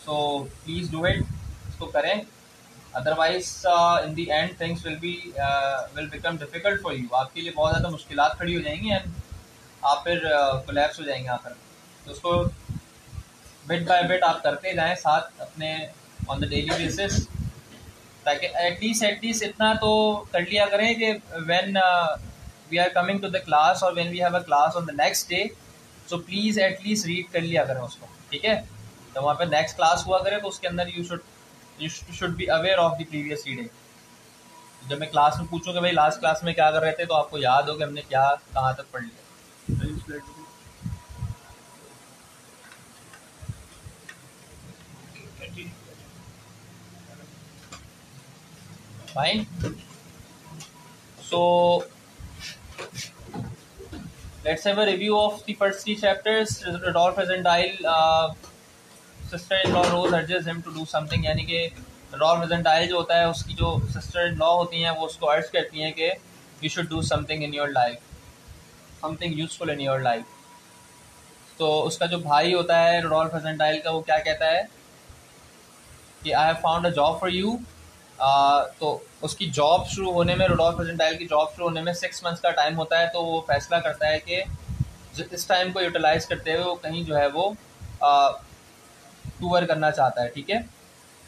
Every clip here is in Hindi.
सो प्लीज़ डू इट, इसको करें, otherwise in the end things will become difficult for you, आपके लिए बहुत ज़्यादा मुश्किलात खड़ी हो जाएंगी एंड आप फिर कोलैप्स हो जाएंगे आकर। तो उसको बिट बाय बिट आप करते जाएं साथ अपने ऑन द डेली बेसिस, ताकि एटलीस्ट इतना तो कर लिया करें कि when we are coming to the class और when we have a class on the next day, so please at least read कर लिया करें उसको, ठीक है। तो वहाँ पे नेक्स्ट क्लास हुआ करे तो उसके अंदर you should be aware of the previous reading. जब मैं क्लास में पूछूँ कि भाई लास्ट क्लास में क्या कर रहे थे, तो आपको याद हो कि हमने क्या कहाँ तक पढ़ लिया। Fine. So let's have a review of the first 3 chapters. Rodolphe Rezendile, sister-in-law Rose urges him to do something, यानी कि रॉल्फ रेजेंडाइल जो होता है उसकी जो सिस्टर इन लॉ होती हैं वो उसको अर्ज करती हैं कि you should do something in your life, something useful in your life. तो उसका जो भाई होता है रोडोल्फ रेजेंडाइल का, वो क्या कहता है कि I have found a job for you. तो उसकी जॉब शुरू होने में, रोडोल्फ रेजेंडाइल की जॉब शुरू होने में 6 मंथ्स का टाइम होता है। तो वो फैसला करता है कि इस टाइम को यूटिलाइज करते हुए वो कहीं जो है वो टूर करना चाहता है, ठीक है।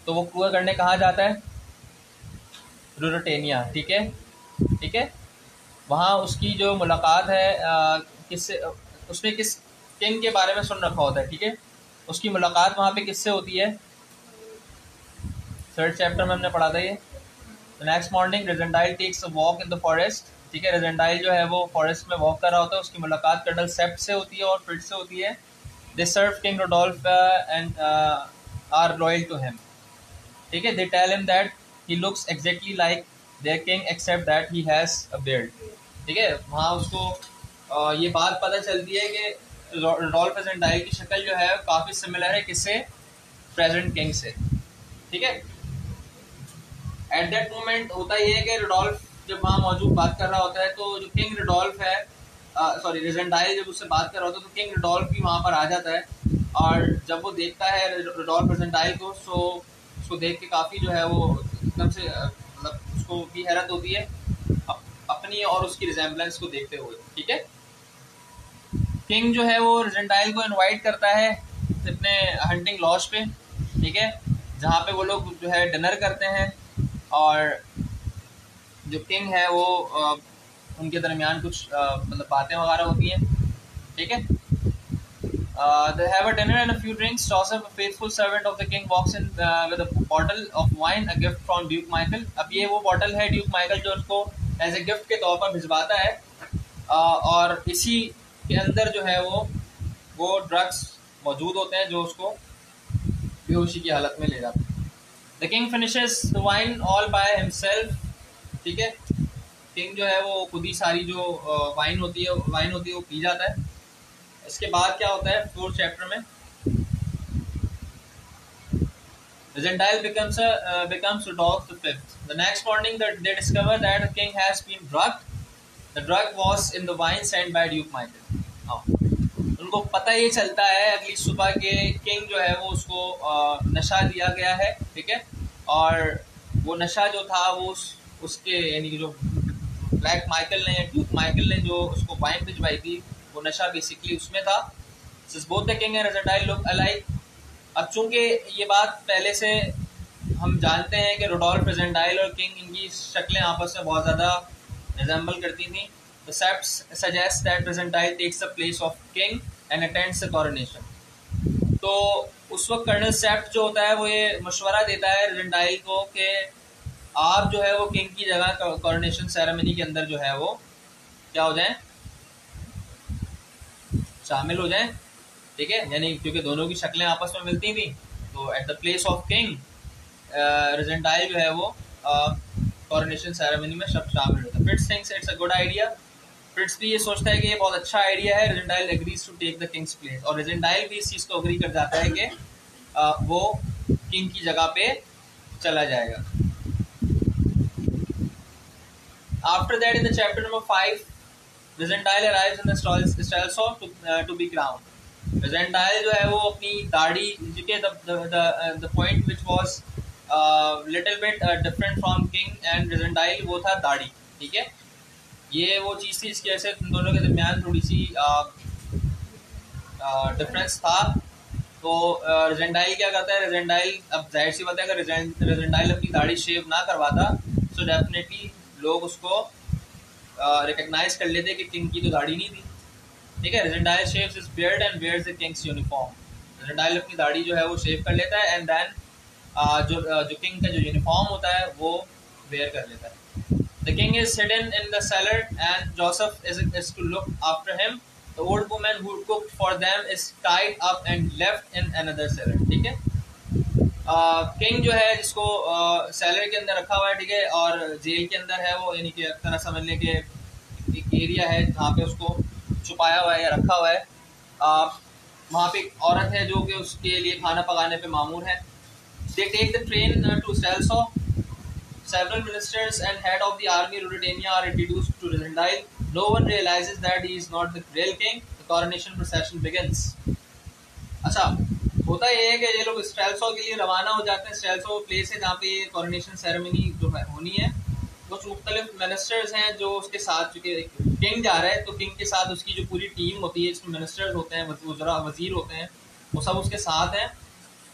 तो वो टूर करने कहाँ जाता है, रूरोटेनिया, ठीक है, ठीक है। वहाँ उसकी जो मुलाकात है किससे, उसने किस किंग के बारे में सुन रखा होता है, ठीक है। उसकी मुलाकात वहाँ पे किससे होती है, 3rd चैप्टर में हमने पढ़ा था ये। Next morning Rassendyll takes a walk in the forest, ठीक है। रेजेंडाइल जो है वो फॉरेस्ट में वॉक कर रहा होता है, उसकी मुलाकात कर्नल सेप्ट से होती है और फ्रिट्ज से होती है। They serve king Rudolf and are loyal to him, ठीक है। They tell him that he looks exactly like their king except that he has a beard, ठीक है। वहाँ उसको ये बात पता चलती है कि रोडोल्फ रेजेंडाइल की शक्ल जो है काफ़ी सिमिलर है किससे, प्रेजेंट किंग से, ठीक है। एट दैट मोमेंट होता ये है कि रोडोल्फ जब वहाँ मौजूद बात कर रहा होता है, तो जो किंग रोडोल्फ है, सॉरी रेजेंडाइल जब उससे बात कर रहा होता है, तो किंग रोडोल्फ भी वहाँ पर आ जाता है। और जब वो देखता है रोडोल्फ रेजेंडाइल को, सो उसको देख के काफ़ी जो है वो एकदम से मतलब उसको भी हैरत होती है अपनी और उसकी रिजेम्बलेंस को देखते हुए, ठीक है। किंग जो है वो रेजेंडाइल को इनवाइट करता है अपने हंटिंग लॉज पे, ठीक है, जहाँ पे वो लोग जो है डिनर करते हैं। और जो किंग है वो उनके दरमियान कुछ मतलब बातें वगैरह होती हैं, ठीक है। They have a dinner and a few drinks. Joseph, a faithful servant of the king, walks in with a bottle of wine, a gift from Duke Michael. अब ये वो बॉटल है ड्यूक माइकल जो उसको एज ए गिफ्ट के तौर पर भिजवाता है। और इसी के अंदर जो है वो ड्रग्स मौजूद होते हैं जो उसको बेहोशी की हालत में ले जाते हैं। The king finishes the wine all by himself, ठीक है। किंग जो है वो खुद ही सारी जो वाइन होती है वो पी जाता है। इसके बाद क्या होता है 4th चैप्टर में, Rezendile becomes Rudolph V. The next morning they discover that the king has been drugged. The drug was in the wine sent by Duke Michael. उनको पता ये चलता है अगली सुबह के किंग जो है वो उसको नशा दिया गया है, ठीक है। और वो नशा जो था वो उसके यानी कि जो ब्लैक माइकल ने या ड्यूक माइकल ने जो उसको वाइन भिजवाई थी, वो नशा बेसिकली उसमें था। Both the king and Rassendyll look alike. अब चूंकि ये बात पहले से हम जानते हैं कि रोडोल्फ रेजेंडाइल और किंग इनकी शक्लें आपस में बहुत ज़्यादा रिजेंबल करती थी। The Sept suggests that Rezendile takes the place of king and attends the coronation. तो उस वक्त कर्नल सेप्ट जो होता है वो ये मशवरा देता है रेजेंडाइल को कि आप जो है वो किंग की जगह कॉरोनेशन सेरेमनी के अंदर जो है वो क्या हो जाएं, शामिल हो जाएं, ठीक है। यानी क्योंकि दोनों की शक्लें आपस में मिलती थी, तो at the place of king Rassendyll जो है वो कॉरोनेशन सेरेमनी में सब शामिल होता है। Fritz thinks it's a good idea. Fritz भी ये सोचता है कि ये बहुत अच्छा आइडिया है। Rassendyll agrees to take the king's place, और रेजेंडाइल भी इस चीज़ को एग्री कर जाता है कि वो किंग की जगह पे चला जाएगा। After that in the chapter number 5 Rezendile arrives in the Streltsov to be crowned. Rassendyll जो है वो अपनी दाढ़ी के the point which was little bit different from king and Rassendyll वो था दाढ़ी, ठीक है। ये वो चीज़ थी जिसकी वजह से उन दोनों के दरमियान थोड़ी सी डिफरेंस था। तो रेजेंडाइल क्या करता है, रेजेंडाइल अब जाहिर सी बात है अगर रेजेंडाइल अपनी दाढ़ी शेव ना करवाता तो डेफिनेटली लोग उसको रिकग्नाइज कर लेते कि किंग की तो दाढ़ी नहीं थी, ठीक है। Rassendyll shaves his beard and wears the king's uniform. Rassendyll अपनी दाढ़ी जो है वो शेव कर लेता है एंड देन जो किंग का जो यूनिफॉर्म होता है वो वेयर कर लेता है। The king is hidden in the cellar and Joseph is to look after him. The old woman who cooked for them is tied up and left in another cellar, ठीक है। किंग जो है जिसको सेलर के अंदर रखा हुआ है, ठीक है, और जेल के अंदर है वो, यानी कि एक तरह समझ लें कि एक एरिया है जहाँ पे उसको छुपाया हुआ है या रखा हुआ है। वहाँ पे एक औरत है जो कि उसके लिए खाना पकाने पे मामूर है। They take the train to Celso. Several ministers and head of the army Ruritania are introduced to Resendile. No one realizes that he is not the real king. The coronation procession begins. अच्छा, होता ये है कि ये लोग स्टेल्सो के लिए रवाना हो जाते हैं। स्टेल्सो प्लेस है जहाँ पे कॉरोनेशन सेरेमनी जो है होनी है। कुछ मुख्तलिफ मिनिस्टर्स हैं जो उसके साथ, चूँकि किंग जा रहा है तो किंग के साथ उसकी जो पूरी टीम होती है, इसमें मिनिस्टर्स होते हैं, वजीर होते हैं, वो सब उसके साथ हैं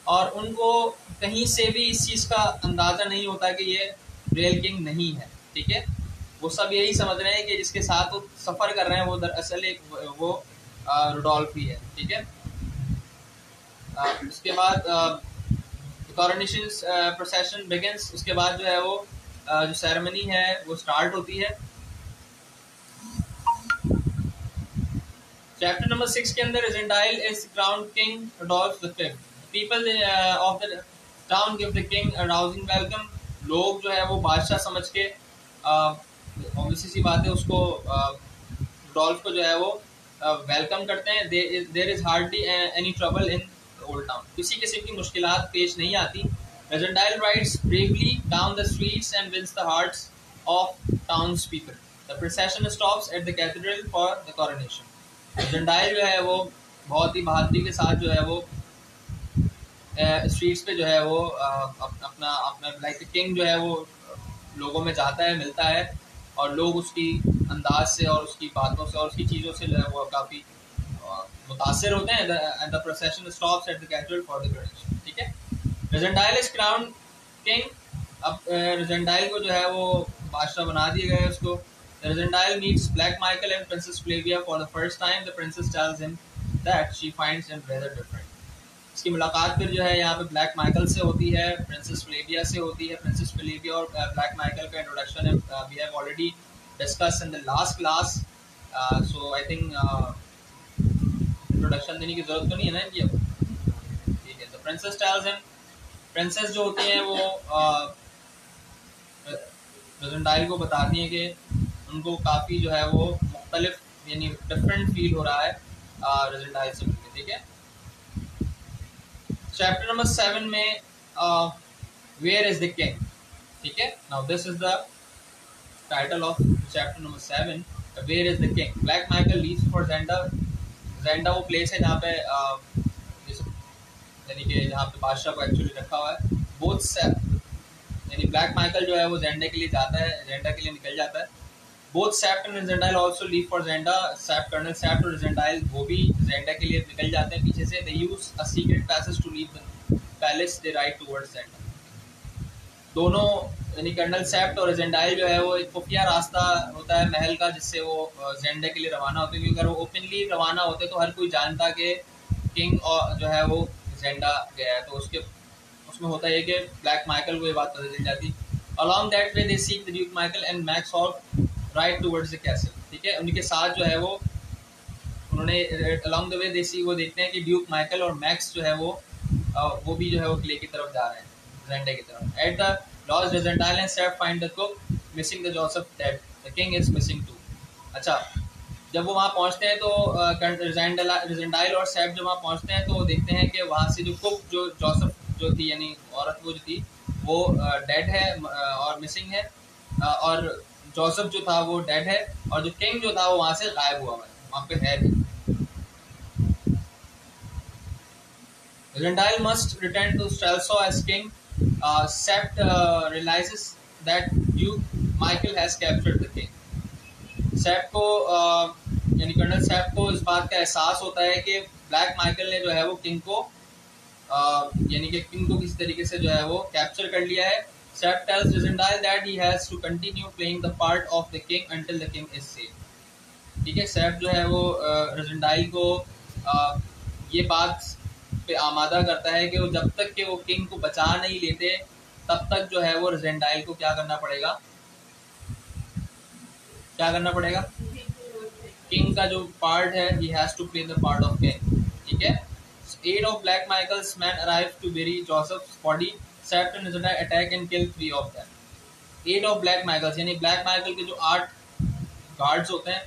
और उनको कहीं से भी इस चीज़ का अंदाज़ा नहीं होता कि ये रियल किंग नहीं है, ठीक है। वो सब यही समझ रहे हैं कि जिसके साथ वो सफ़र कर रहे हैं वो दरअसल एक वो रुडोल्फ ही है, ठीक है। उसके बाद कॉरोनेशन प्रोसेशन बिगिंस। उसके बाद जो है वो जो सेरेमनी है वो स्टार्ट होती है। चैप्टर नंबर 6 के अंदर Rassendyll is crowned king Rudolf the fifth. People of the town give the king a rousing welcome. लोग जो है वो बादशाह समझ के ऑब्वियसली सी बात है उसको रुडोल्फ को जो है वो वेलकम करते हैं। There is hardly any trouble in old town. किसी किस्म की मुश्किलात पेश नहीं आती। Rassendyll rides bravely down the streets and wins the hearts of towns people. The procession stops at the cathedral for the coronation. Rassendyll जो है वो बहुत ही बहादुरी के साथ जो है वो स्ट्रीट्स पे जो है वो अपना अपना लाइक किंग जो है वो लोगों में जाता है, मिलता है और लोग उसकी अंदाज से और उसकी बातों से और उसकी चीज़ों से जो है वो काफ़ी मुतासर होते हैं। And the procession stops at the cathedral for the coronation, ठीक है। Rassendyll is crowned king. अब रेजेंडाइल को जो है वो बादशाह बना दिया गया है उसको। Rassendyll meets Black Michael and princess Flavia for the first time. The princess tells him that she finds him rather different. इसकी मुलाकात फिर जो है यहाँ पे ब्लैक माइकल से होती है, प्रिंसेस फ्लेविया से होती है। प्रिंसेस फ्लेविया और ब्लैक माइकल का इंट्रोडक्शन है we have already discuss in the last class, so I think introduction देने की जरूरत तो नहीं है ना इनकी अब, ठीक है। तो प्रिंसेस टेल्स हिम, प्रिंसेस जो होती हैं वो रेजेंडाइल को बताती हैं कि उनको काफ़ी जो है वो मुख्तलिफ यानी डिफरेंट फील हो रहा है रेजेंडाइल से मिलकर, ठीक है। चैप्टर नंबर 7 में वेयर इज द किंग, ठीक है। Now this is the title of chapter number 7, where is the king. Black Michael leaves for Zenda. Zenda वो प्लेस है जहाँ पे यानी कि जहाँ पे बादशाह को एक्चुअली रखा हुआ है। बोथ यानी ब्लैक माइकल जो है वो ज़ेंडा के लिए जाता है, ज़ेंडा के लिए निकल जाता है। Both Sapt and Rassendyll also leave for Zenda. Sapt colonel Sapt और रेजेंडाइल वो भी ज़ेंडा के लिए निकल जाते हैं पीछे से। They use a secret passage to leave the palace. They ride towards Zenda. दोनों यानी कर्नल सेप्ट और रेजेंडाइल जो है वो एक खुफिया रास्ता होता है महल का जिससे वो ज़ेंडा के लिए रवाना होते हैं, क्योंकि अगर वो ओपनली रवाना होते तो हर कोई जानता कि किंग और जो है वो ज़ेंडा गया है। तो उसमें होता है कि ब्लैक माइकल को ये बात पता चल जाती। Along that way they seek the Duke Michael and max of right towards the castle, ठीक है। उनके साथ जो है वो उन्होंने अलॉन्ग द वे दे सी वो देखते हैं कि ड्यूक माइकल और मैक्स जो है वो भी जो है वो किले की तरफ जा रहे हैं, ज़ेंडा की तरफ। At the lodge Rassendyll and Sapt find the cook missing the Joseph dead. The king is missing too. अच्छा, जब वो वहाँ पहुँचते हैं तो रेजेंडाइल और सेप्ट जब वहाँ पहुँचते हैं तो देखते हैं कि वहाँ से जो कुक जो जोसेफ जो थी यानी औरत वो जो थी वो डेड है और मिसिंग है, और जोसेफ जो था वो डेड है और जो किंग जो था वो वहाँ से गायब हुआ है, वहाँ पे है नहीं। Randall must return to Strelso as king. Sept realizes that Duke Michael has captured the king. सेप को यानी कर्नल सेप को इस बात का एहसास होता है कि ब्लैक माइकल ने जो है वो किंग को यानी कि किंग को किसी तरीके से जो है वो कैप्चर कर लिया है. Sapt tells Rassendyll that he has to continue playing the part of the king until the king is safe. ठीक है, सेप जो है वो रिजेंडाइल को ये बात पे आमादा करता है कि वो जब तक कि वो किंग को बचा नहीं लेते तब तक जो है वो रिजेंडाइल को क्या करना पड़ेगा, किंग का जो पार्ट है he has to play the part of king. ठीक है. 8 of Black Michael's men arrived to bury Joseph's body. Sept and Rizendail attack and kill 3 of them. 8 of Black Michael's यानी ब्लैक माइकल के जो 8 गार्ड्स होते हैं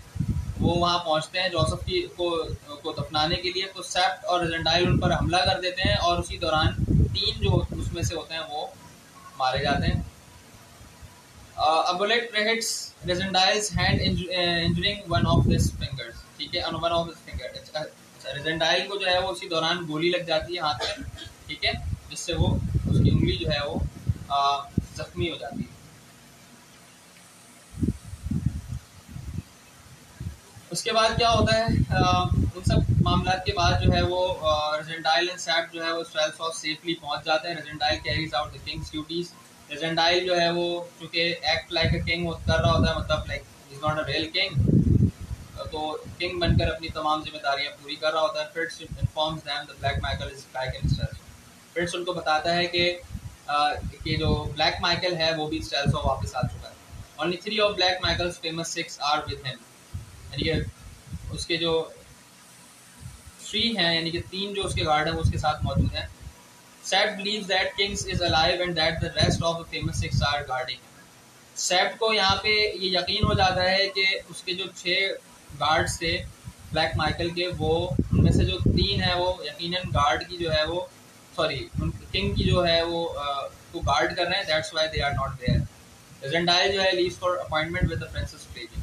वो वहाँ पहुँचते हैं जोसेफ की को दफनाने के लिए. तो सेप्ट और रिजेंडाइल उन पर हमला कर देते हैं और उसी दौरान 3 जो उसमें से होते हैं वो मारे जाते हैं. A bullet hits Rizendail's hand, injuring one of his fingers. ठीक है, on one of his fingers. रिजेंडाइल को जो है वो उसी दौरान गोली लग जाती है हाथ में. ठीक है, जिससे वो उसकी उंगली जो है वो जख्मी हो जाती है. उसके बाद क्या होता है, उन सब मामलों के बाद जो है वो रिजेंडाइल एंड सेप्ट जो है वो स्ट्रेल्सो सेफली पहुंच जाते हैं. Rassendyll carries out the king's duties. Rassendyll जो है वो चूंकि एक्ट लाइक अ किंग कर रहा होता है, मतलब like is not a real king, तो किंग बनकर अपनी तमाम जिम्मेदारियां पूरी कर रहा होता है. Fritz informs them the Black Michael is back in Strelsau. Fritz उनको बताता है कि जो ब्लैक माइकल है वो भी स्ट्रेल्सो वापस आ चुका है. Only 3 of black Michael's famous 6 are with him. यानी कि उसके जो 3 हैं यानी कि 3 जो उसके गार्ड हैं वो उसके साथ मौजूद हैं. Sept believes that Kings is alive and that the rest of the famous 6 are guarding. Sept को यहाँ पे ये यकीन हो जाता है कि उसके जो 6 गार्ड्स थे ब्लैक माइकल के, वो उनमें से जो 3 हैं वो यकीनन गार्ड की जो है वो किंग की जो है वो को गार्ड कर रहे हैं. That's why they are not there. Rassendyll जो है leaves for appointment with the princess Flavia.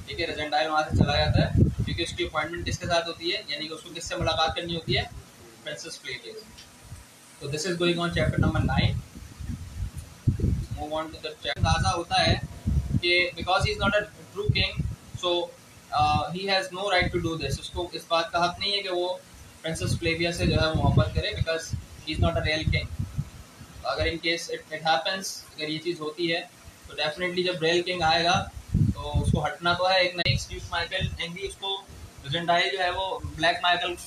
ठीक है, रिजेंडाइल वहाँ से चला जाता है क्योंकि उसकी अपॉइंटमेंट किसके साथ होती है, यानी कि उसको किससे मुलाकात करनी होती है, प्रिंसेस फ्लेविया से. So this is going on chapter number 9. Move on to the chapter. अंदाजा होता है कि because he is not a true king, so he has no right to do this. उसको इस बात का हक नहीं है कि वो प्रिंसेस फ्लेविया से जो है मोहब्बत करे, because he is not a real king. अगर in case it happens, अगर ये चीज़ होती है तो definitely जब real king आएगा तो उसको हटना तो है. एक नई ड्यूक माइकल एंग्री, उसको रिजेंडाइल जो है वो ब्लैक माइकल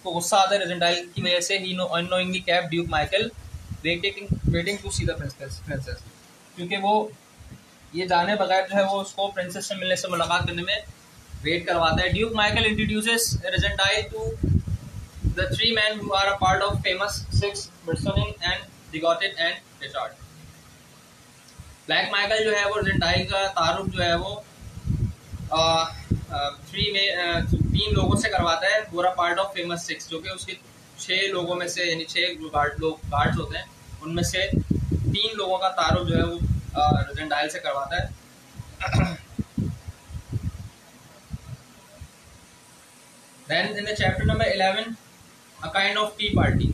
को गुस्सा आता है रिजेंडाइल की वजह से. He unknowingly kept duke Michael waiting to see the princess, क्योंकि वो ये जाने बगैर जो है वो उसको प्रिंसेस से मिलने से मुलाकात करने में वेट करवाता है. Duke Michael introduces Rassendyll to the 3 men who are a part of famous 6 Bersonin and Digotet and Richard. Black Michael जो है वो रिजेंडाइल का तारुफ जो है वो 3 लोगों से करवाता है. पूरा पार्ट ऑफ फेमस 6 जो कि उसके 6 लोगों में से यानी 6 जो गार्ड्स होते हैं उनमें से 3 लोगों का तारुफ जो है वो रिजेंडाइल से करवाता है. Then in the chapter number 11, a kind of tea party.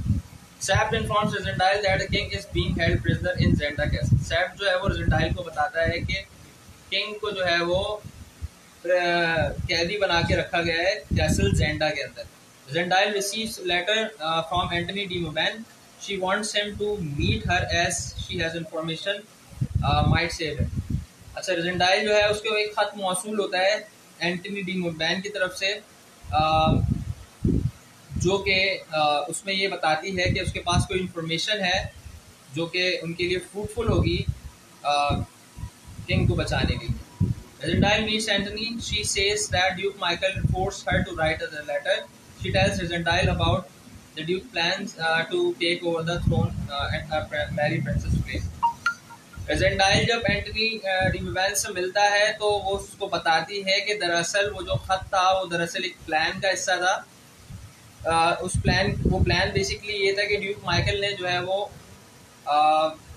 Sept informs Rizendail that the king is being held prisoner in Zenda Castle. Sept जो है वो रिजेंडाइल को बताता है कि किंग को जो है वो कैदी बना के रखा गया है कैसल जेंडा के अंदर. रिजेंडाइल receives letter from Antony de Mauban. She wants him to meet her as she has information might save him. अच्छा, रिजेंडाइल जो है उसको एक खत मौसूल होता है एंटनी डी मोबैन की तरफ से जो कि उसमें ये बताती है कि उसके पास कोई इन्फॉर्मेशन है जो कि उनके लिए फ्रूटफुल होगी किंग को बचाने के लिए. Rizendail meets Antony. She says that Duke Michael forced her to write the letter. She tells Rizendail about the Duke plans to take over the throne and marry Princess Flame. Rizendail जब एंटनी डी मोबैन से मिलता है तो वो उसको बताती है कि दरअसल वो जो खत था वो दरअसल एक प्लान का हिस्सा था. वो प्लान बेसिकली ये था कि ड्यूक माइकल ने जो है वो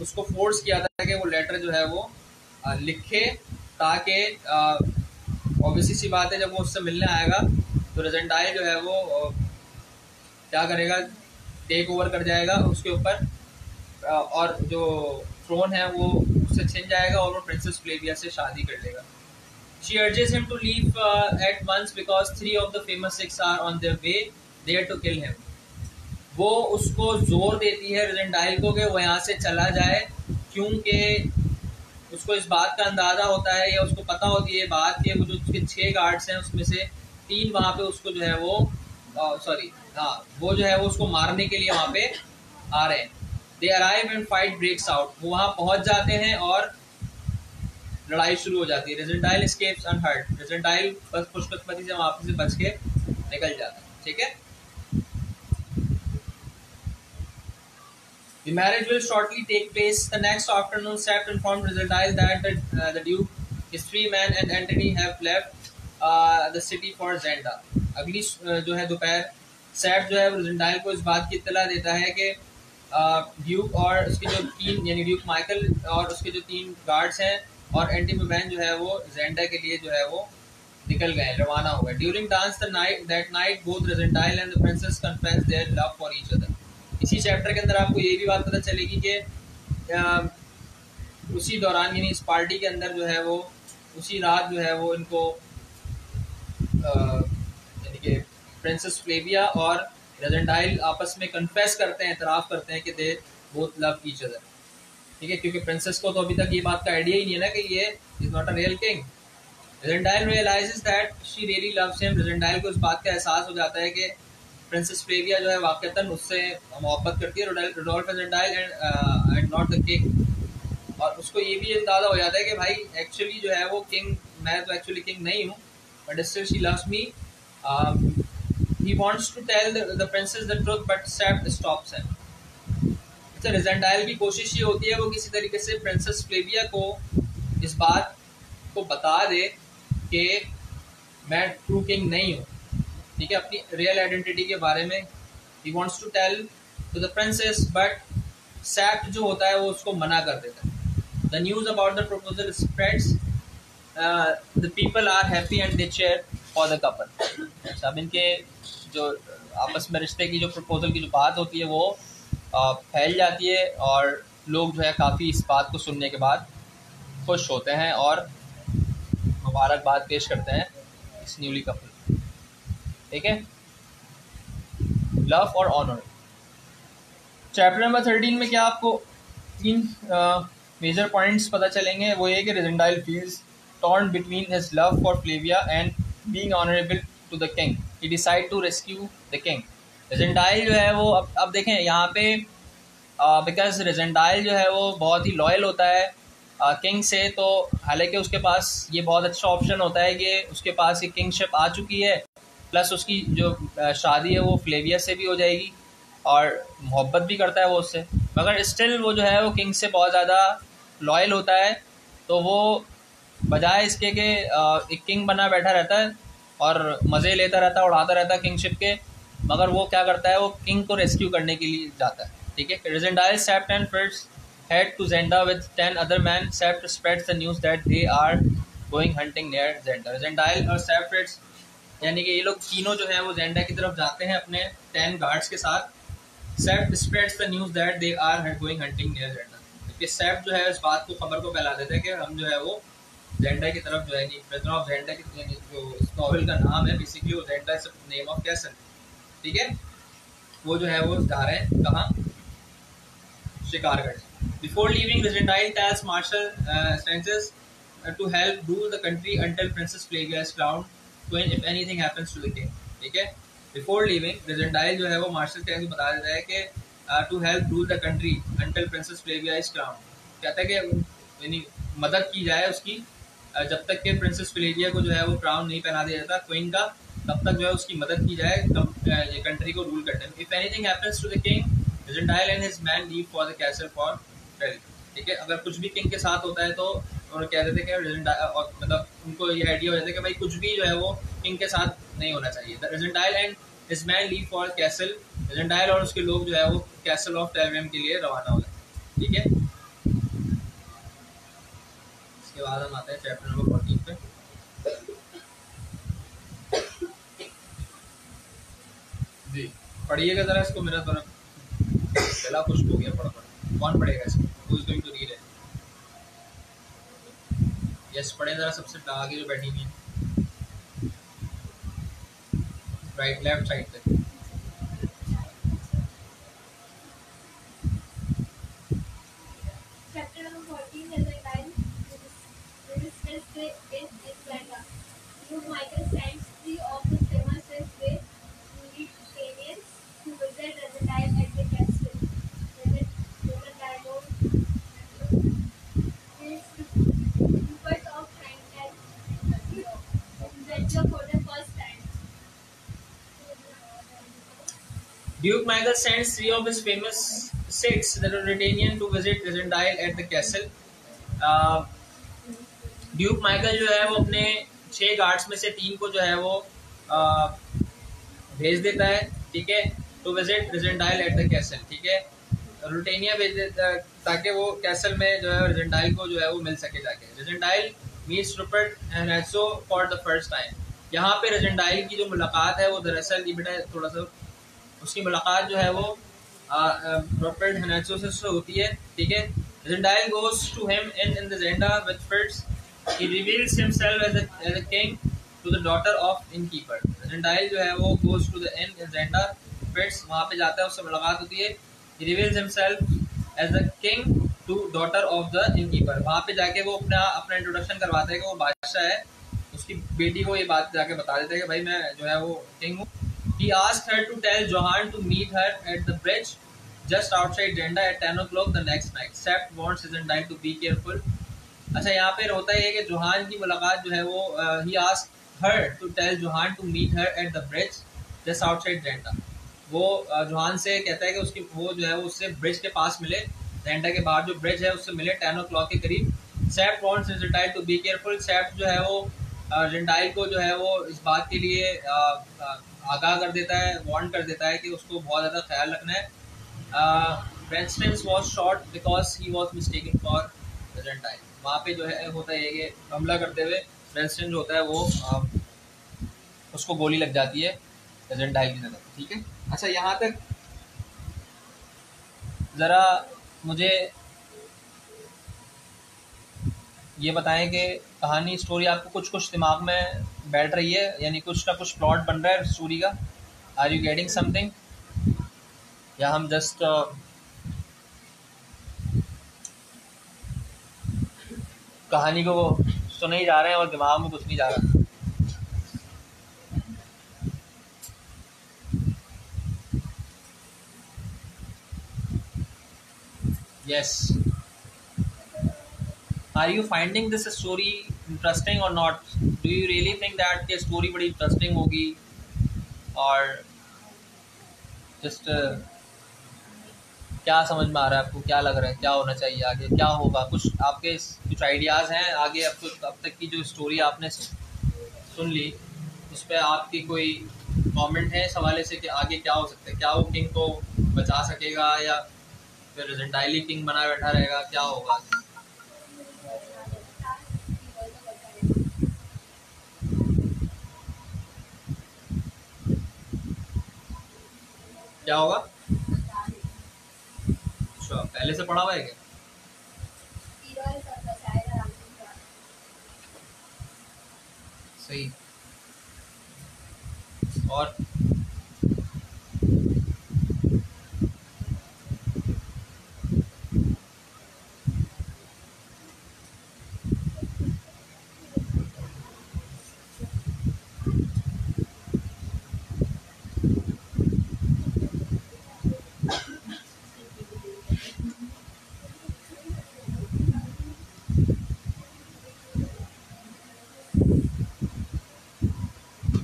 उसको फोर्स किया था कि वो लेटर जो है वो लिखे, ताकि ऑब्वियसली सी बात है जब वो उससे मिलने आएगा तो रिजेंडाइल जो है वो क्या करेगा, टेक ओवर कर जाएगा उसके ऊपर, और जो थ्रोन है वो उससे छिन जाएगा और वो प्रिंसेस फ्लेविया से शादी कर लेगा. She urges him to leave at once because three of the famous six are on their way there to kill him. वो उसको जोर देती है रिजेंडाइल को कि वो यहाँ से चला जाए, क्योंकि उसको इस बात का अंदाजा होता है या उसको पता होती है बात कि वो जो उसके 6 गार्ड्स हैं उसमें से 3 वहाँ पे उसको जो है वो वो जो है वो उसको मारने के लिए वहाँ पे आ रहे हैं. They arrive and fight breaks out. वो वहाँ पहुँच जाते हैं और लड़ाई शुरू हो जाती है. रेजेंडाइल एस्केप्स अनहर्ट. रेजेंडाइल बस खुशकिस्मती से वहाँ से बच के निकल जाता है. ठीक है. The marriage will shortly take place. The next afternoon, Sept informed Resedile that the Duke, his 3 men, and Antony have left the city for Zenda. अगली जो है दोपहर सेप्ट जो है रिजेंडाइल को इस बात की इत्तला देता है कि ड्यूक और उसके जो 3 यानी ड्यूक माइकल और उसके जो 3 गार्ड्स हैं और एंटीमोबैन जो है वो जेंडा के लिए जो है वो निकल गए, रवाना हो गए. During dance that night both Rassendyll and the princess confess their love for each other. इसी चैप्टर के अंदर आपको ये भी बात पता चलेगी कि उसी दौरान यानी इस पार्टी के अंदर जो है वो उसी रात जो है वो इनको यानी कि प्रिंसेस फ्लेविया और रेजेंडाइल आपस में कन्फेस करते हैं, एतराफ़ करते हैं कि they both love each other. ठीक है, क्योंकि प्रिंसेस को तो अभी तक ये बात का आइडिया ही नहीं है ना कि ये is not a real king. Rassendyll realises that she really loves him. Rassendyll को इस बात का एहसास हो जाता है कि प्रिंसेस फ्लेविया जो है वाकईतन उससे मोहब्बत करती है, Rudolf Rassendyll and not the king. और उसको ये भी अंदाजा हो जाता है कि भाई एक्चुअली जो है वो किंग, मैं तो एक्चुअली किंग नहीं हूँ, but still she loves me. He wants to tell the princess the truth but Sapt stops him. Rassendyll की कोशिश ये होती है वो किसी तरीके से प्रिंसेस फ्लेविया को इस बात को बता दे कि मैं ट्रू किंग नहीं हूँ. ठीक है, अपनी रियल आइडेंटिटी के बारे में he wants to tell to the princess, but Sapt जो होता है वो उसको मना कर देता है. The news about the proposal spreads. The people are happy and they cheer for the couple. सब इनके जो आपस में रिश्ते की जो प्रपोजल की जो बात होती है वो फैल जाती है और लोग जो है काफ़ी इस बात को सुनने के बाद खुश होते हैं और मुबारकबाद पेश करते हैं इस न्यूली कपल. ठीक है. लव और ऑनर. चैप्टर नंबर 13 में क्या आपको 3 मेजर पॉइंट्स पता चलेंगे. वो ये कि Rassendyll feels torn between his love for Flavia and being honourable to the king. He decide to rescue the king. Rassendyll जो है वो अब देखें यहाँ पे बिकॉज रेजेंडाइल जो है वो बहुत ही लॉयल होता है किंग से, तो हालांकि उसके पास ये बहुत अच्छा ऑप्शन होता है कि उसके पास ये किंगशिप आ चुकी है, प्लस उसकी जो शादी है वो फ्लेविया से भी हो जाएगी और मोहब्बत भी करता है वो उससे, मगर स्टिल वो जो है वो किंग से बहुत ज़्यादा लॉयल होता है. तो वो बजाय इसके कि एक किंग बना बैठा रहता है और मज़े लेता रहता है, उड़ाता रहता है किंगशिप के, मगर वो क्या करता है वो किंग को रेस्क्यू करने के लिए जाता है. ठीक है. Rassendyll, Sapt and Fritz head to Zenda with 10 other men. Sept spreads the news that they are going hunting near Zenda. Rezendail और Sept यानी कि ये लोग तीनों जो है वो जेंडा की तरफ जाते हैं अपने 10 गार्ड्स के साथ. Sept spreads the news that they are going hunting near Zenda. क्योंकि Sept जो है इस बात को खबर को फैला देते हैं कि हम जो है वो जेंडा की तरफ जो है प्रिजनर ऑफ जेंडा की जो इस नॉवेल का नाम है बेसिकली वो जेंडा इज नेम ऑफ कैसल. ठीक है. वो जो है वो जा रहे हैं कहाँ, Shikargarh. Before leaving, Regendile tells Marshal Stances to help rule the country until Princess Flavia is crowned queen if anything happens to the king. ठीक है. Before leaving, Regendile जो है वो Marshal Stances को बता देता है कि to help rule the country until Princess Flavia is crowned. कहता है कि यानी मदद की जाए उसकी जब तक कि प्रिंसेस फ्लेविया को जो है वो क्राउन नहीं पहना दिया जाता क्वीन का, तब तक जो है उसकी मदद की जाए ये कंट्री को रूल करने में. If anything happens to the king, Regendile and his men leave for the castle for trail. ठीक है. अगर कुछ भी किंग के साथ होता है तो उन्होंने कह देते कि मतलब उनको ये आइडिया हो जाता है कि भाई कुछ भी जो है वो किंग के साथ नहीं होना चाहिए. Rassendyll and his man leave for castle. Rassendyll और उसके लोग जो है वो कैसल ऑफ टेलवेम के लिए रवाना हो जाते हैं. ठीक है. इसके बाद हम आते हैं चैप्टर नंबर 14 पे. जी पढ़िएगा ज़रा इसको, मेरा थोड़ा गला खुश्क हो गया पढ़ पढ़। कौन पढ़ेगा इसको? Who is going to read it? Yes पढ़े ज़रा, सबसे आगे जो बैठी हुई है, राइट लेफ्ट साइड पे। Chapter number 14 is entitled Resistance Day in Atlanta. Duke Michael sends three of his famous Day Mauritanians to visit Residile at the castle. Residile is Rupert of Franklin adventure for the first time. Duke Michael sends three of his famous six, the Ruritanian, to visit Resendile at the castle. Duke Michael जो है वो अपने 6 गार्ड्स में से 3 को जो है वो भेज देता है, ठीक है, to visit Rassendyll at the castle, ठीक है, रुटेनिया भेज देता है ताकि वो कैसल में जो है रेजेंडाइल को जो है वो मिल सके जाके। रेजेंडाइल मीट्स रूपर्ट एंड हेसो फॉर द फर्स्ट टाइम। यहाँ पे रेजेंडाइल की जो मुलाकात है वो दरअसल ये बेटा थोड़ा सा उसकी मुलाकात जो है वो रूपर्ट हेनेसो से होती है, ठीक है। Rassendyll goes to him in the Zenda with Fritz, he reveals himself as a king to the daughter of innkeeper. Zendaya जो है वो goes to the inn in Zenda Fitz, वहाँ पे जाता है, उससे मुलाकात होती है। He reveals himself as the king to daughter of the innkeeper. वहाँ पे जाके वो अपना इंट्रोडक्शन करवाता है कि वो बादशाह है, उसकी बेटी को ये बात जाके बता देता है कि भाई मैं जो है वो किंग हूँ। He asked her to tell Johan to meet her at the bridge just outside Zenda at 10 o'clock the next night. Sept wants Zendaya to be careful. अच्छा, यहाँ पे होता है कि जोहान की मुलाकात जो है वो he asked her to tell Johann to meet her at the bridge just outside Zenda. वो जोहान से कहता है कि उसकी वो जो है वो उससे ब्रिज के पास मिले, जेंडा के बाहर जो ब्रिज है उससे मिले 10 o'clock के करीब। सेप्ट वांट्स रेजेंडाइल टू बी केयरफुल। सेप्ट जो है वो रेजेंडाइल को जो है वो इस बात के लिए आगाह कर देता है, वार्न कर देता है कि उसको बहुत ज़्यादा ख्याल रखना है। Bernenstein was shot because he was mistaken for Rassendyll. वहाँ पे जो है होता है कि हमला करते हुए ब्रेंस्टन जो होता है वो उसको गोली लग जाती है रेजेंडाइल की तरफ, ठीक है। अच्छा, यहाँ तक ज़रा मुझे ये बताएं कि कहानी स्टोरी आपको कुछ कुछ दिमाग में बैठ रही है, यानी कुछ ना कुछ प्लॉट बन रहा है स्टोरी का। आर यू गेटिंग समथिंग, या हम जस्ट कहानी को सुने ही जा रहे हैं और दिमाग में कुछ नहीं जा रहा? Yes, are you finding this story interesting और not? Do you really think that ये स्टोरी बड़ी इंटरेस्टिंग होगी, और जस्ट क्या समझ में आ रहा है आपको, क्या लग रहा है क्या होना चाहिए आगे, क्या होगा? कुछ आपके कुछ आइडियाज़ हैं आगे? अब तक की जो स्टोरी आपने सुन ली उस पर आपकी कोई कमेंट है इस हवाले से कि आगे क्या हो सकता है? क्या वो किंग को बचा सकेगा या फिर रेजेंडाइल किंग बना बैठा रहेगा? क्या होगा? क्या होगा? अच्छा, पहले से पढ़ा हुआ है क्या? सही। और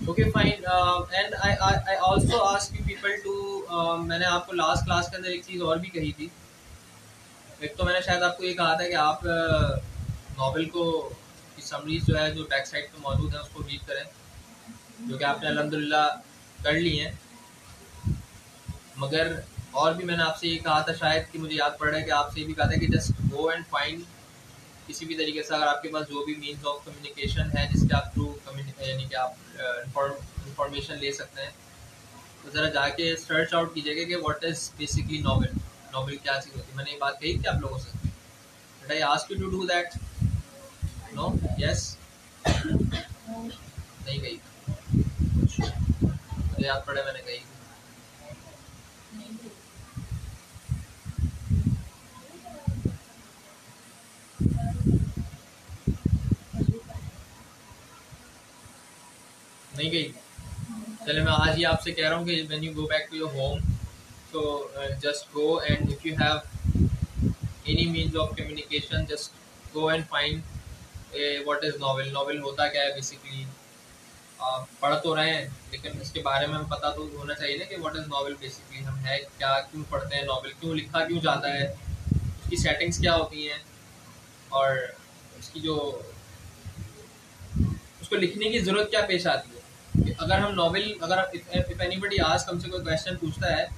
okay fine, and I also ask you people to, मैंने आपको लास्ट क्लास के अंदर एक चीज़ और भी कही थी। एक तो मैंने शायद आपको ये कहा था कि आप नॉवेल को की समरीज जो है जो बैक साइड पे मौजूद है उसको रीड करें, जो कि आपने अल्हम्दुलिल्लाह कर ली हैं। मगर और भी मैंने आपसे ये कहा था, शायद कि मुझे याद पड़ रहा है कि आपसे ये भी कहा था कि जस्ट गो एंड फाइंड किसी भी तरीके से, अगर आपके पास जो भी मीन्स ऑफ कम्युनिकेशन है जिसके आप थ्रू यानी कि आप इंफॉर्मेशन ले सकते हैं, तो ज़रा जाके सर्च आउट कीजिएगा कि what is basically novel, novel क्या चीज़ होती है। मैंने ये बात कही थी आप लोगों से, did I ask you to do that? No, yes, नहीं कही, कुछ मुझे याद पड़े मैंने कही। नहीं गई। चले मैं आज ही आपसे कह रहा हूँ कि when you go back to your home, so just go, and if you have any means of communication, just go and find what is novel, novel होता क्या है बेसिकली। पढ़ तो रहे हैं लेकिन इसके बारे में हमें पता तो होना चाहिए ना कि व्हाट इज नॉवेल बेसिकली, हम है क्या, क्यों पढ़ते हैं नॉवेल, क्यों लिखा क्यों जाता है, उसकी सेटिंग्स क्या होती हैं, और उसकी जो उसको लिखने की ज़रूरत क्या पेश आती है। कि अगर हम नॉवेल, अगर इफ एनीबडी आस्क, हमसे कोई क्वेश्चन पूछता है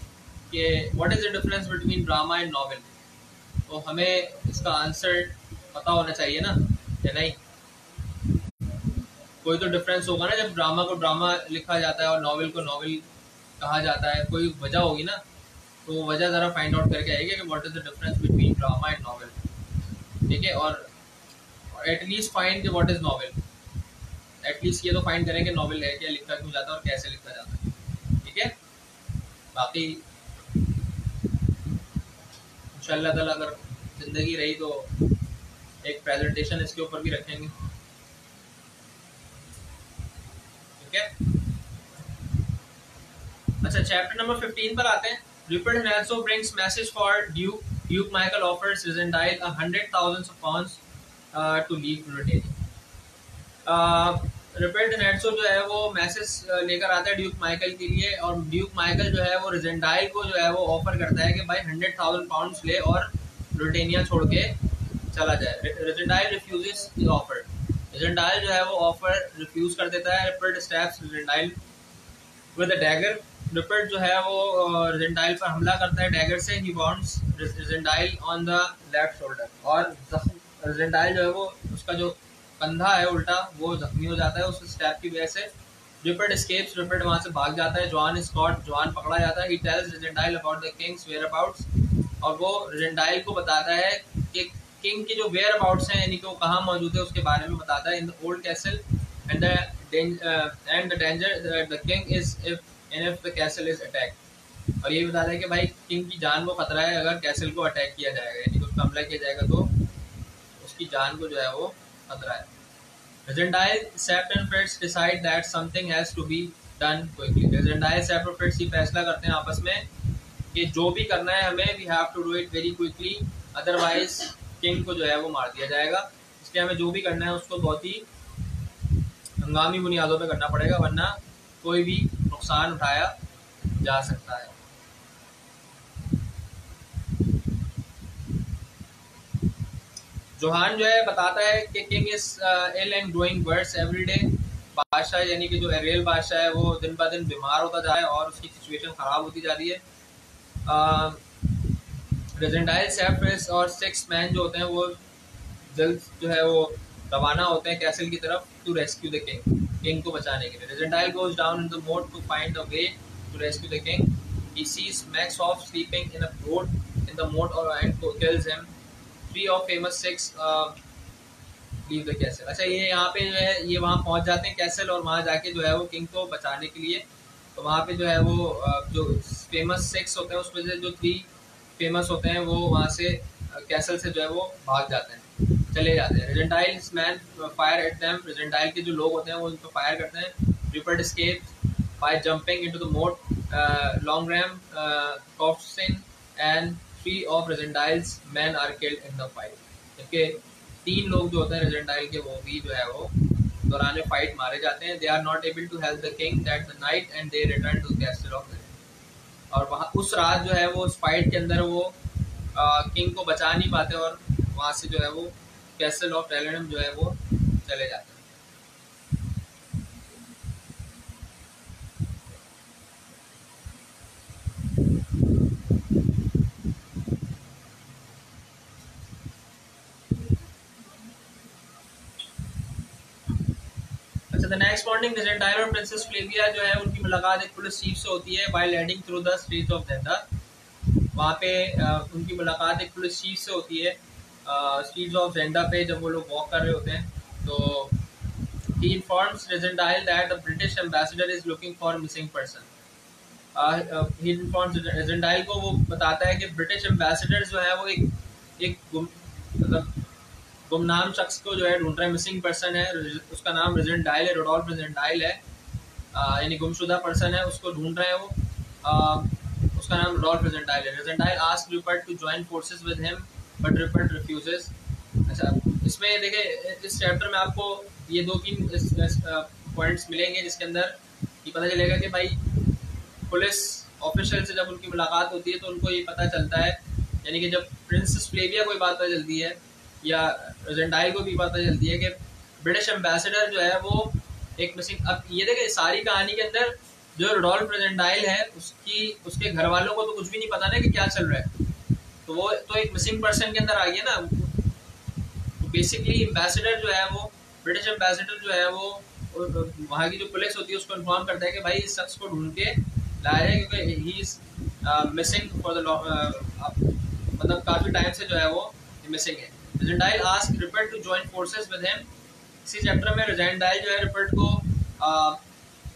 कि what is the difference between drama and novel, तो हमें इसका आंसर पता होना चाहिए ना, या नहीं? कोई तो डिफरेंस होगा ना, जब ड्रामा को ड्रामा लिखा जाता है और नॉवेल को नॉवेल कहा जाता है, कोई वजह होगी ना, तो वो वजह ज़रा फाइंड आउट करके आएगी कि what is the difference between drama and novel. ठीक है, और at least find what is novel, at least ये तो फाइंड करें कि नॉवेल है क्या, लिखा क्यों जाता है और कैसे लिखा जाता है। ठीक है, बाकी इंशाल्लाह ताला अगर ज़िंदगी रही तो एक प्रेजेंटेशन इसके ऊपर भी रखेंगे। ठीक है, अच्छा चैप्टर नंबर 15 पर आते हैं। Rupert Nelson brings message for Duke. Duke Michael offers Rysendile 100,000 pounds to leave Britain. Rupert Hentzau जो है वो मैसेज लेकर आता है ड्यूक माइकल के लिए, और ड्यूक माइकल जो है वो रिजेंडाइल को जो है वो ऑफर करता है कि भाई 100,000 पाउंड्स ले और ब्रिटेनिया छोड़ के चला जाए। Rassendyll refuses the offer, Rassendyll जो है वो ऑफर रिफ्यूज कर देता है। Rupert stabs Rassendyll with a dagger, Rupert जो है वो रिजेंडाइल पर हमला करता है डैगर से। He wants Rassendyll on the left shoulder, और रिजेंडाइल जो है वो उसका जो कंधा है उल्टा वो जख्मी हो जाता है उस स्टैब की वजह से। रिपर्ट एस्केप्स, रिपर्ट वहां से भाग जाता है। जॉन स्कॉट, जॉन पकड़ा जाता है। He tells Rassendyll about the king's whereabouts, और वो रिजेंडाइल को बताता है कि किंग के जो वेयर अबाउट्स हैं, यानी कि वो कहाँ मौजूद है, उसके बारे में बताता है। In the old castle and the danger the king is if the castle is attacked, और ये बताता है कि भाई किंग की जान को खतरा है अगर कैसल को अटैक किया जाएगा, यानी कि उसका हमला किया जाएगा तो उसकी जान को जो है वो खतरा है। Regendile, Sept and Fritz decide that something has to be done quickly. Regendile, Sept और Fritz ये फैसला करते हैं आपस में कि जो भी करना है हमें, we have to do it very quickly, otherwise king को जो है वो मार दिया जाएगा। इसलिए हमें जो भी करना है उसको बहुत ही हंगामी बुनियादों पे करना पड़ेगा, वरना कोई भी नुकसान उठाया जा सकता है। जोहान जो है बताता है कि king is ill and growing worse every day, बादशाह यानी कि जो एरियल बादशाह है वो दिन ब दिन बीमार होता जा रहा है और उसकी सिचुएशन खराब होती जा रही है। रेजेंडाइल, सेफ्रिस और 6 मैन जो होते हैं वो जल्द जो है वो रवाना होते हैं कैसल की तरफ to rescue the king, king को बचाने के लिए। Rassendyll goes down in the moat to find the way to rescue the king. He sees Max Holf sleeping in a boat in the moat और and kills him. 3 of famous 6 leave the castle. अच्छा, ये यहाँ पे जो है ये वहाँ पहुँच जाते हैं कैसल, और वहाँ जाके जो है वो किंग को बचाने के लिए, तो वहाँ पे जो है वो जो फेमस 6 होते हैं उसमें से जो 3 फेमस होते हैं वो वहाँ से कैसल से जो है वो भाग जाते हैं, चले जाते हैं। रिजेंडाइल मैन फायर एट देम, रिजेंडाइल के जो लोग होते हैं वो उन पर फायर करते हैं। Report escapes by jumping into the मोट, लॉन्गरैम, कॉफ्सिन and 3 of Rezendile's men are killed in the fight। जबकि 3 लोग जो होते हैं रेजेंडाइल के वो भी जो है वो दौरान फाइट मारे जाते हैं। They are not able to help the king that the night and they return to castle of, और वहाँ उस रात जो है वो उस फाइट के अंदर वो किंग को बचा नहीं पाते और वहाँ से जो है वो कैसल ऑफ रेलेनम जो है वो चले जाते हैं। अच्छा, द नेक्स्ट मॉर्निंग रेजेंटाइल और प्रिंसेस फ्लेविया जो है उनकी मुलाकात एक पुलिस चीफ से होती है while heading through the streets of Zenda. वहाँ पे उनकी मुलाकात एक पुलिस चीफ से होती है स्ट्रीट्स ऑफ जेंडा पे जब वो लोग वॉक कर रहे होते हैं। तो he informs Rezendile that the British ambassador is looking for a missing person. He informs Rezendile को, वो बताता है कि ब्रिटिश एम्बेसडर जो है वो एक मतलब गुमनाम शख्स को जो है ढूंढ रहा है, मिसिंग पर्सन है, उसका नाम रेजेंडाइल है, रोडोल्फ रेजेंडाइल है, यानी गुमशुदा पर्सन है, उसको ढूंढ रहे हैं वो, उसका नाम रोडोल्फ रेजेंडाइल है। Rassendyll ask Rupert to join forces with him but Rupert refuses. अच्छा, इसमें देखिए इस चैप्टर में आपको ये 2-3 पॉइंट्स मिलेंगे जिसके अंदर ये पता चलेगा कि भाई पुलिस ऑफिशियल से जब उनकी मुलाकात होती है तो उनको ये पता चलता है, यानी कि जब प्रिंसेस फ्लेविया को बात पता चलती है या रेजेंडाइल को भी पता चलती है कि ब्रिटिश एम्बेसडर जो है वो एक मिसिंग। अब ये देखिए सारी कहानी के अंदर जो रोडोल्फ रेजेंडाइल है उसके घर वालों को तो कुछ भी नहीं पता ना कि क्या चल रहा है, तो वो तो एक मिसिंग पर्सन के अंदर आ गया ना। बेसिकली एम्बेसडर जो है वो ब्रिटिश एम्बेसडर जो है वो वहाँ की जो पुलिस होती है उसको इन्फॉर्म करता है कि भाई इस शख्स को ढूंढ के लाया है क्योंकि he is missing for the मतलब काफी टाइम से जो है वो मिसिंग है। Rassendyll ask Rupert to join forces with him. इसी चैप्टर में रेजेंडाइल जो है रिपर्ट को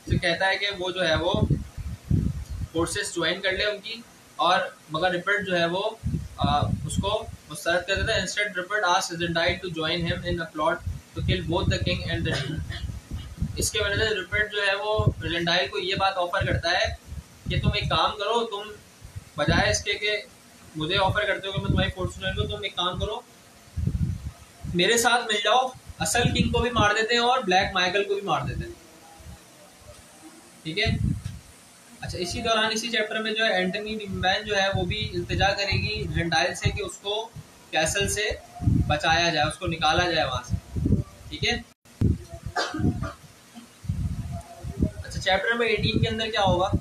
से कहता है कि वो जो है वो फोर्सेस ज्वाइन कर ले उनकी, और मगर रिपर्ट जो है वो उसको मुस्तरद कर देता है। Instead Rupert asks Rassendyll to join him in a plot to kill both the king and the duke. इसके वजह से रिपर्ट जो है वो रेजेंडाइल को ये बात ऑफर करता है कि तुम एक काम करो, तुम बजाय इसके कि मुझे ऑफर करते हो कि मैं तुम्हारी फोर्स ज्वाइन करूं, तुम एक काम करो मेरे साथ मिल जाओ, असल किंग को भी मार देते हैं और ब्लैक माइकल को भी मार देते हैं, ठीक है। अच्छा, इसी दौरान इसी चैप्टर में जो है एंटनी डिम्बैन जो है वो भी इल्तिजा करेगी रेजेंडाइल से कि उसको कैसल से बचाया जाए, उसको निकाला जाए वहां से, ठीक है। अच्छा, चैप्टर नंबर 18 के अंदर क्या होगा?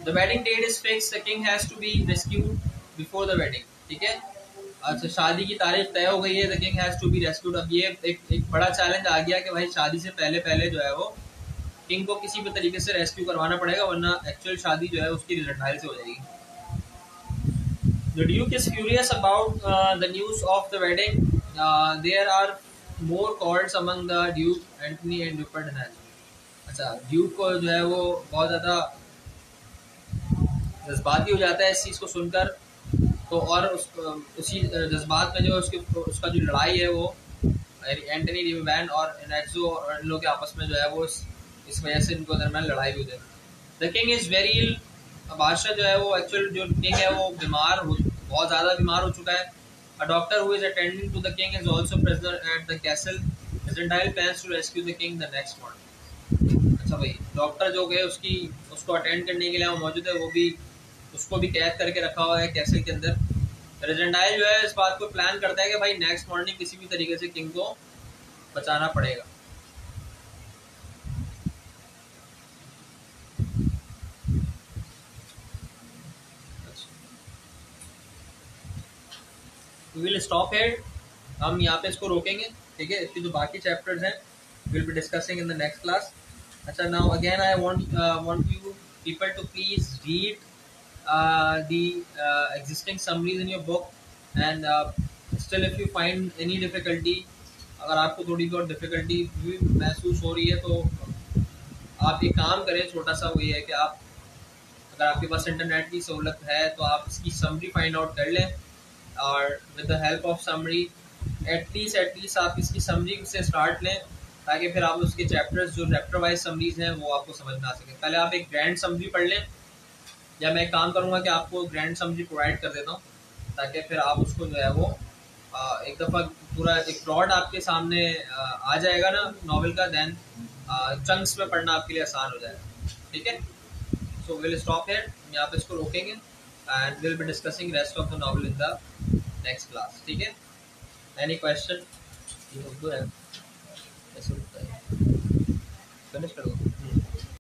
The wedding date is fix, the king has to be rescued before the wedding, ठीक है। अच्छा, शादी की तारीख तय हो गई है, the king has to be rescued. अब ये एक बड़ा चैलेंज आ गया कि भाई शादी से पहले जो है वो किंग को किसी भी तरीके से रेस्क्यू करवाना पड़ेगा, वरना एक्चुअल शादी जो है उसकी रेजेंडाइल से हो जाएगी। The Duke is furious about the news of the wedding. There are more calls among the Duke, Anthony and Rupert Hanazo. अच्छा, ड्यूक को जो है वो बहुत ज़्यादा जज्बाती हो जाता है इस चीज़ को सुनकर, तो और उसी जज्बात में जो उसका जो लड़ाई है वो एंटनी डिम्बैन और एनाजो और इन लोगों के आपस में जो है वो इस वजह से इनको दरमियान लड़ाई हुई है। द किंग इज़ वेरी इल। बादशाह जो है वो एक्चुअल जो किंग है वो बहुत ज़्यादा बीमार हो चुका है। A doctor who is attending to the king is also present at the castle. Rassendyll plans to rescue the king the next morning. अच्छा भाई, डॉक्टर जो है उसको अटेंड करने के लिए वो मौजूद है, वो भी उसको भी कैद करके रखा हुआ है कैसल के अंदर। रेजेंडाइल जो है इस बात को प्लान करता है कि भाई नेक्स्ट मॉर्निंग किसी भी तरीके से किंग को बचाना पड़ेगा। We will stop here. हम यहाँ पे इसको रोकेंगे, ठीक है। इसकी जो बाकी चैप्टर्स हैं we'll be discussing in the next class. अच्छा, now again I want you people to please read the existing summaries in your book, and still if you find any difficulty, अगर आपको थोड़ी बहुत डिफिकल्टी भी महसूस हो रही है तो आप एक काम करें, छोटा सा वो ये है कि आप अगर आपके पास इंटरनेट की सहूलत है तो आप इसकी समरी फाइंड आउट कर लें, और with the help of summary at least आप इसकी समरी से स्टार्ट लें, ताकि फिर आप उसके चैप्टर्स जो चैप्टर वाइज समरीज हैं वो आपको समझ में आ सके। पहले आप एक ग्रैंड समरी पढ़ लें, या मैं काम करूँगा कि आपको ग्रैंड समरी प्रोवाइड कर देता हूँ, ताकि फिर आप उसको जो है वो एक दफ़ा पूरा एक प्लॉट आपके सामने आ जाएगा ना नॉवेल का, देन चंक्स में पढ़ना आपके लिए आसान हो जाएगा, ठीक है। सो विल स्टॉप हियर, यहाँ पे इसको रोकेंगे, and will be discussing rest of the novel in the next class, ठीक है। Any question? ये उर्दू है, ऐसे होता है, फिनिश कर दो।